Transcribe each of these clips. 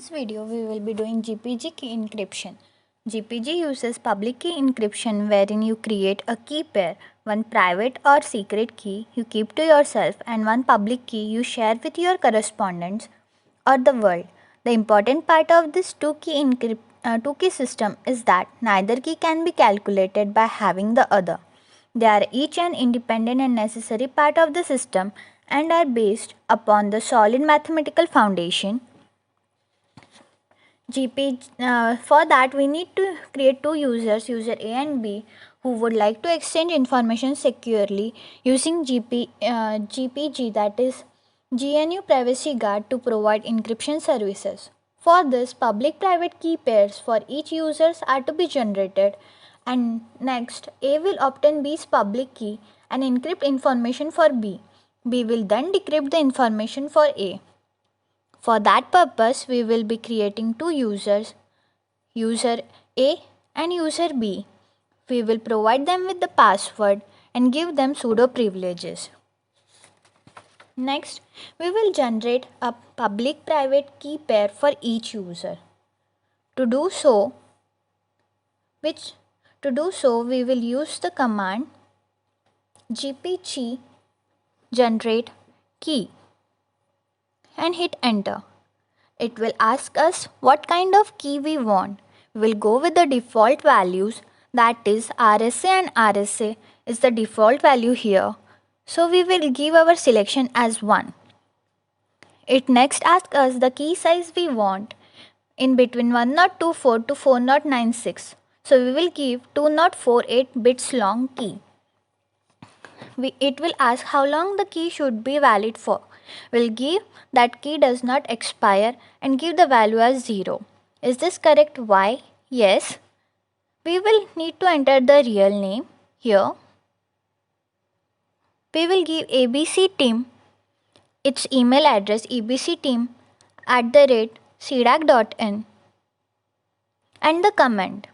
this video, we will be doing GPG key encryption. GPG uses public key encryption wherein you create a key pair, one private or secret key you keep to yourself and one public key you share with your correspondents or the world. The important part of this two key system is that neither key can be calculated by having the other. They are each an independent and necessary part of the system and are based upon the solid mathematical foundation. For that, we need to create two users, user A and B, who would like to exchange information securely using GPG, that is GNU Privacy Guard, to provide encryption services. For this, public-private key pairs for each users are to be generated, and next A will obtain B's public key and encrypt information for B. B will then decrypt the information for A. For that purpose, we will be creating two users, user A and user B. We will provide them with the password and give them pseudo privileges. Next, we will generate a public-private key pair for each user. To do so, we will use the command gpg generate key and hit enter. It will ask us what kind of key we want. We will go with the default values, that is RSA, and RSA is the default value here. So we will give our selection as 1. It next asks us the key size we want in between 1024 to 4096. So we will give 2048 bits long key. It will ask how long the key should be valid for. We'll give that key does not expire and give the value as 0. Is this correct? Why? Yes. We will need to enter the real name here. We will give ABC team its email address abcteam@cdac.in and the comment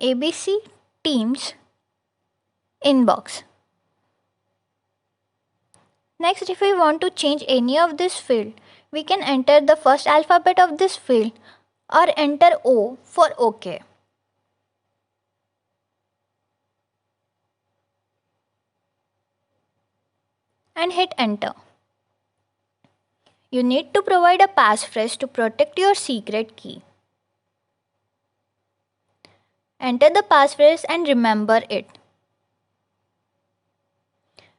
ABC Teams inbox. Next, if we want to change any of this field, we can enter the first alphabet of this field or enter O for OK. And hit enter. You need to provide a passphrase to protect your secret key. Enter the passphrase and remember it.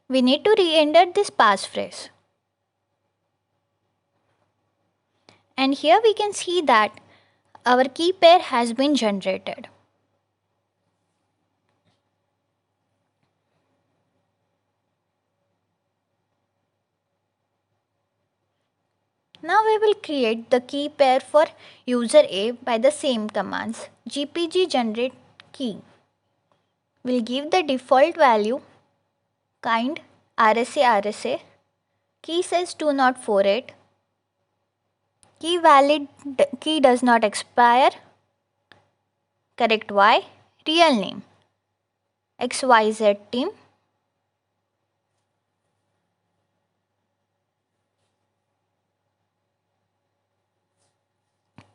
We need to re-enter this passphrase. And here we can see that our key pair has been generated. Now we will create the key pair for user A by the same commands. GPG generate key. We'll give the default value kind RSA, key says 2048, key valid, key does not expire, correct Y, real name XYZ team,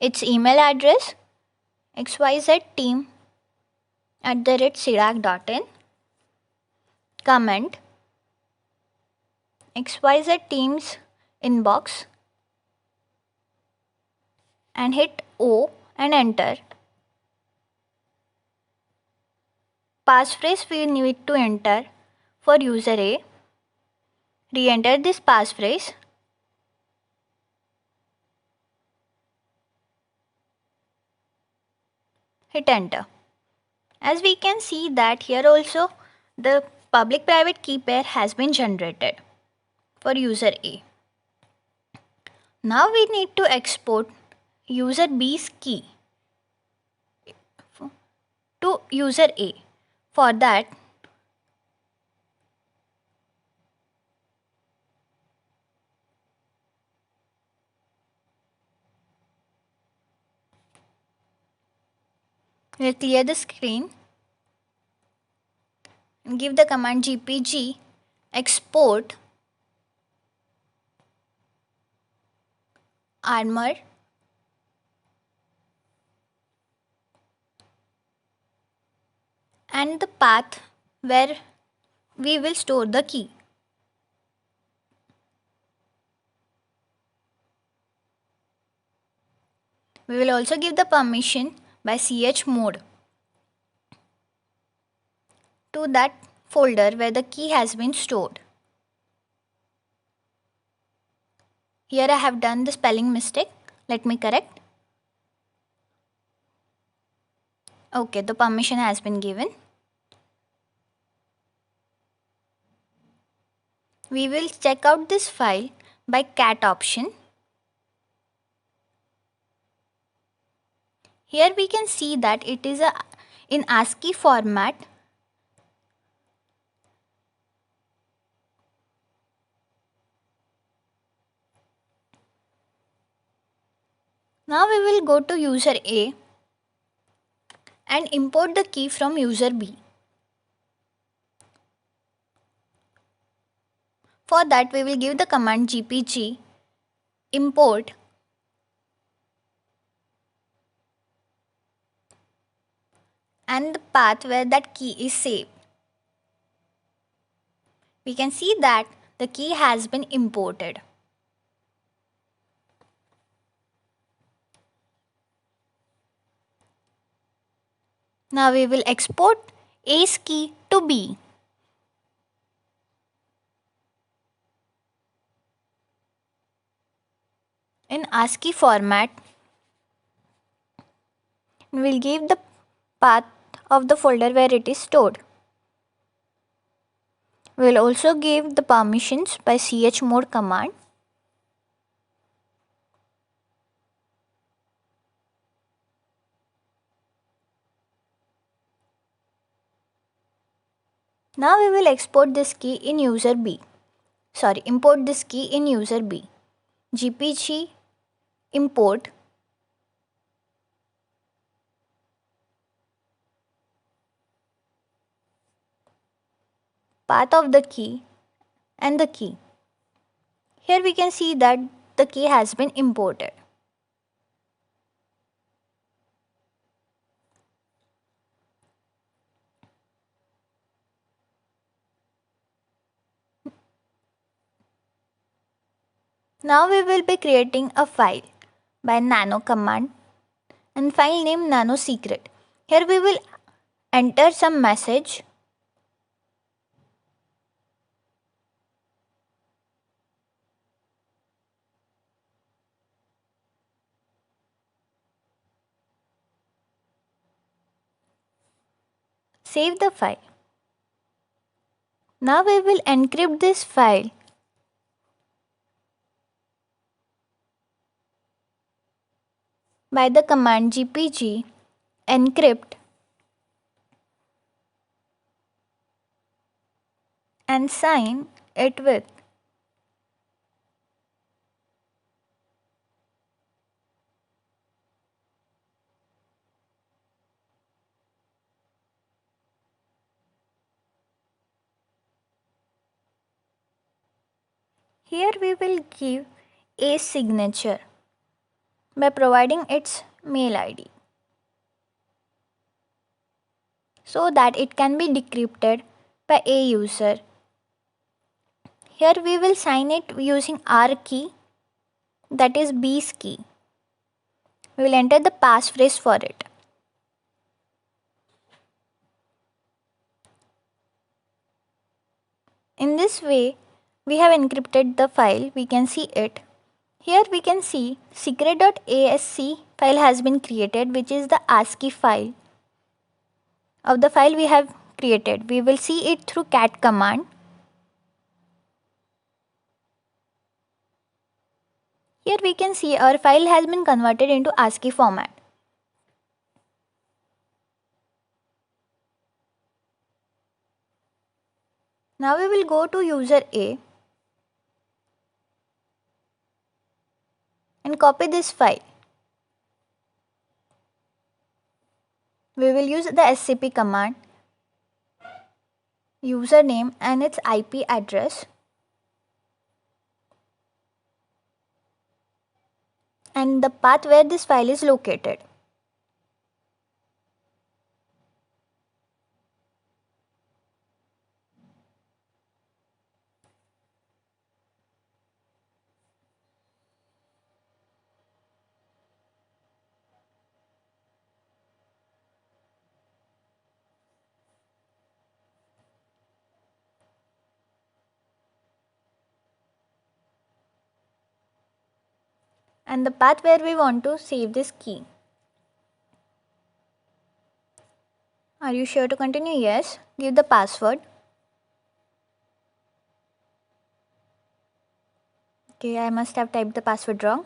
its email address xyzteam@cdac.in, comment XYZ Teams inbox and hit O and enter. Passphrase we need to enter for user A. Re-enter this passphrase. Hit enter. As we can see that here also the public-private key pair has been generated for user A. Now we need to export user B's key to user A. For that, we'll clear the screen and give the command gpg export armor, and the path where we will store the key. We will also give the permission by chmod to that folder where the key has been stored. Here I have done the spelling mistake. Let me correct. Okay, the permission has been given. We will check out this file by cat option. Here we can see that it is in ASCII format. Now we will go to user A and import the key from user B. For that we will give the command gpg import and the path where that key is saved. We can see that the key has been imported. Now we will export A's key to B. In ASCII format, we will give the path of the folder where it is stored. We will also give the permissions by chmod command. Now we will export this key in user B. Import this key in user B. gpg import path of the key and the key. Here we can see that the key has been imported. Now we will be creating a file by nano command and file name nano secret. Here we will enter some message. Save the file. Now we will encrypt this file by the command gpg encrypt and sign it with Here we will give a signature by providing its mail ID so that it can be decrypted by a user. Here we will sign it using our key, that is B's key. We will enter the passphrase for it. In this way, we have encrypted the file. We can see it. Here we can see secret.asc file has been created, which is the ASCII file of the file we have created. We will see it through cat command. Here we can see our file has been converted into ASCII format. Now we will go to user A and copy this file. We will use the scp command, username and its IP address. and the path where this file is located. And the path where we want to save this key. Are you sure to continue? Yes. Give the password. Okay, I must have typed the password wrong.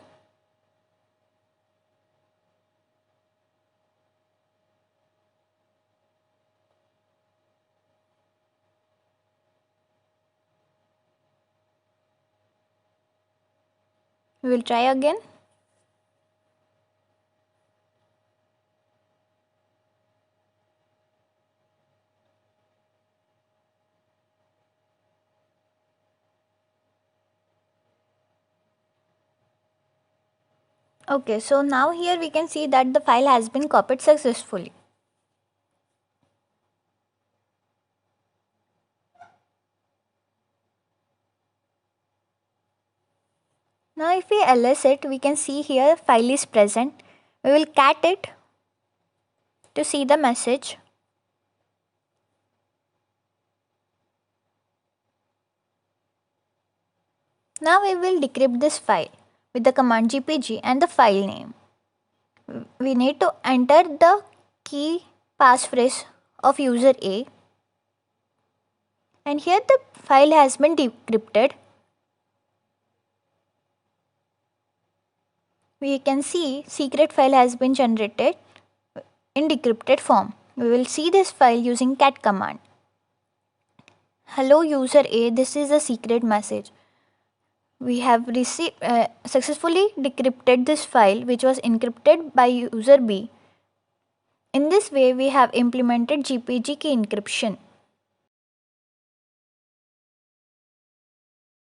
We will try again. Okay, so now here we can see that the file has been copied successfully. Now if we ls it, we can see here file is present. We will cat it to see the message. Now we will decrypt this file with the command gpg and the file name. We need to enter the key passphrase of user A, and here the file has been decrypted. We can see secret file has been generated in decrypted form. We will see this file using cat command. Hello user A, this is a secret message. We have successfully decrypted this file which was encrypted by user B. In this way we have implemented GPG key encryption.